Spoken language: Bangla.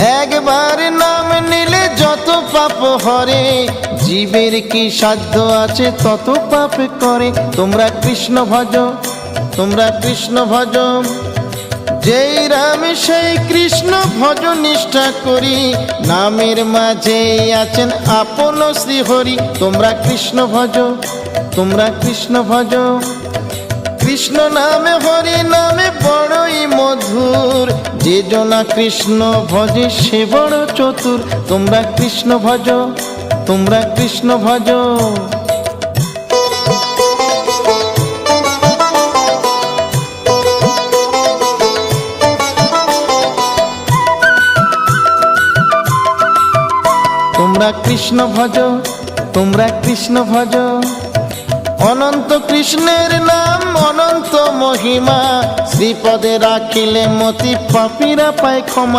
একবার নাম নিলে যত পাপ হরে, জীবের কি সাধ্য আছে তত পাপ করে। তোমরা কৃষ্ণ ভজ, তোমরা কৃষ্ণ ভজ, যেই রাম সেই কৃষ্ণ ভজ নিষ্ঠা করি, নামের মাঝে আছেন আপন শ্রীহরি। তোমরা কৃষ্ণ ভজ, তোমরা কৃষ্ণ ভজ, কৃষ্ণ নামে হরি নামে বড়ই মধুর, যে জনা কৃষ্ণ ভজে সে বড় চতুর। তোমরা কৃষ্ণ ভজ, তোমরা কৃষ্ণ ভজ। তোমরা কৃষ্ণ ভজ, তোমরা কৃষ্ণ ভজ। অনন্ত কৃষ্ণের নাম অনন্ত মহিমা, শ্রীপদে রাখিলে মতি পাপীরা পায় ক্ষমা।